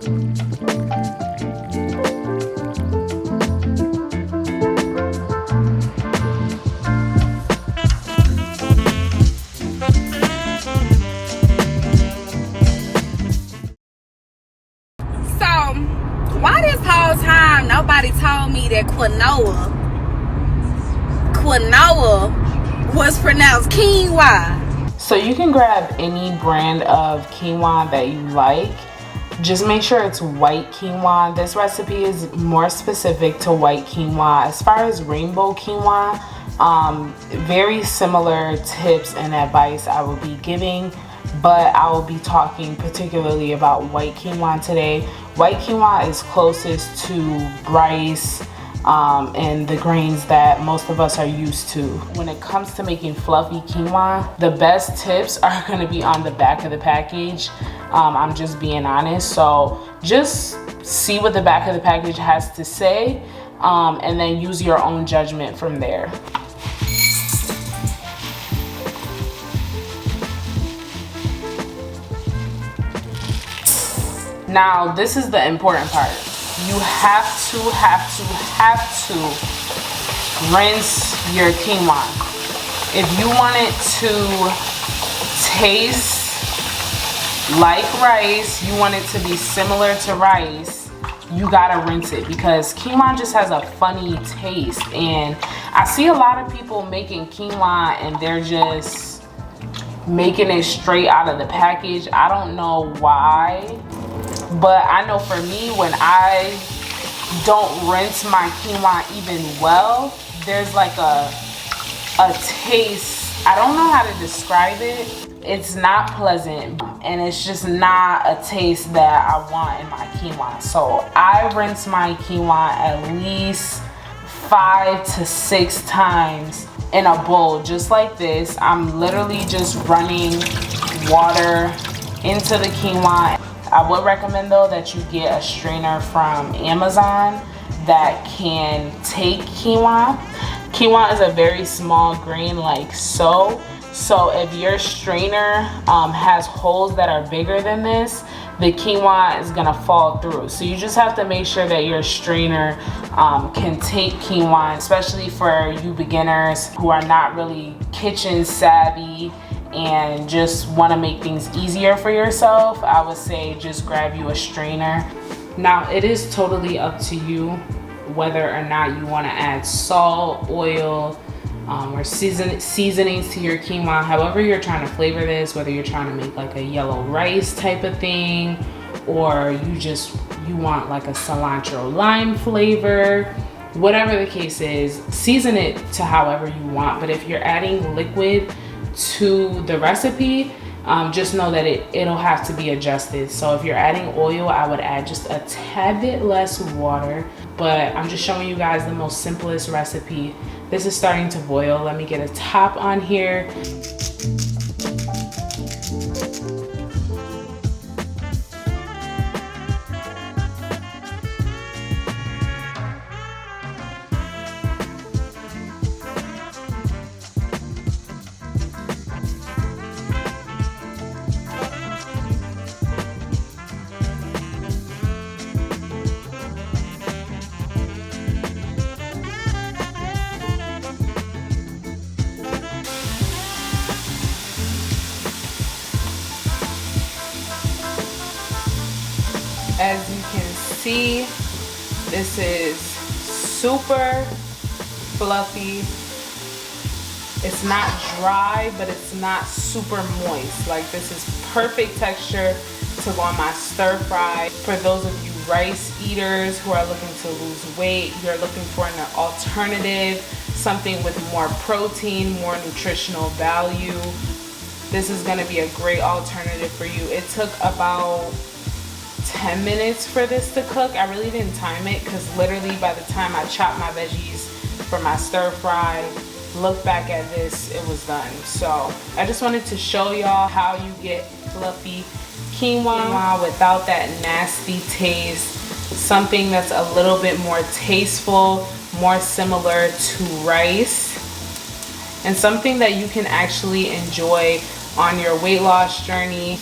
Why this whole time nobody told me that quinoa was pronounced quinoa? So you can grab any brand of quinoa that you like. Just make sure it's white quinoa. This recipe is more specific to white quinoa. As far as rainbow quinoa, very similar tips and advice I will be giving, but I will be talking particularly about white quinoa today. White quinoa is closest to rice and the grains that most of us are used to. When it comes to making fluffy quinoa, the best tips are going to be on the back of the package. I'm just being honest, so just see what the back of the package has to say, and then use your own judgment from there. Now, this is the important part. You have to rinse your quinoa. If you want it to taste like rice, you want it to be similar to rice, you gotta rinse it, because quinoa just has a funny taste. And I see a lot of people making quinoa and they're just making it straight out of the package. I don't know why, but I know for me, when I don't rinse my quinoa even well, there's like a taste. I don't know how to describe it. It's not pleasant, and it's just not a taste that I want in my quinoa. So I rinse my quinoa at least 5 to 6 times in a bowl just like this. I'm literally just running water into the quinoa. I would recommend though that you get a strainer from Amazon that can take quinoa. Quinoa is a very small grain like so. So if your strainer has holes that are bigger than this, the quinoa is gonna fall through. So you just have to make sure that your strainer can take quinoa, especially for you beginners who are not really kitchen savvy and just want to make things easier for yourself. I would say just grab you a strainer. Now, it is totally up to you whether or not you want to add salt, oil, or seasonings to your quinoa. However you're trying to flavor this, whether you're trying to make like a yellow rice type of thing, or you want like a cilantro lime flavor, whatever the case is, season it to however you want. But if you're adding liquid to the recipe, just know that it'll have to be adjusted. So if you're adding oil, I would add just a tad bit less water, but I'm just showing you guys the most simplest recipe. This is starting to boil. Let me get a top on here. As you can see, this is super fluffy. It's not dry, but it's not super moist. Like, this is perfect texture to go on my stir fry. For those of you rice eaters who are looking to lose weight, you're looking for an alternative, something with more protein, more nutritional value, this is going to be a great alternative for you. It took about 10 minutes for this to cook. I really didn't time it because literally by the time I chopped my veggies for my stir fry, look back at this, it was done. So I just wanted to show y'all how you get fluffy quinoa without that nasty taste, something that's a little bit more tasteful, more similar to rice, and something that you can actually enjoy on your weight loss journey.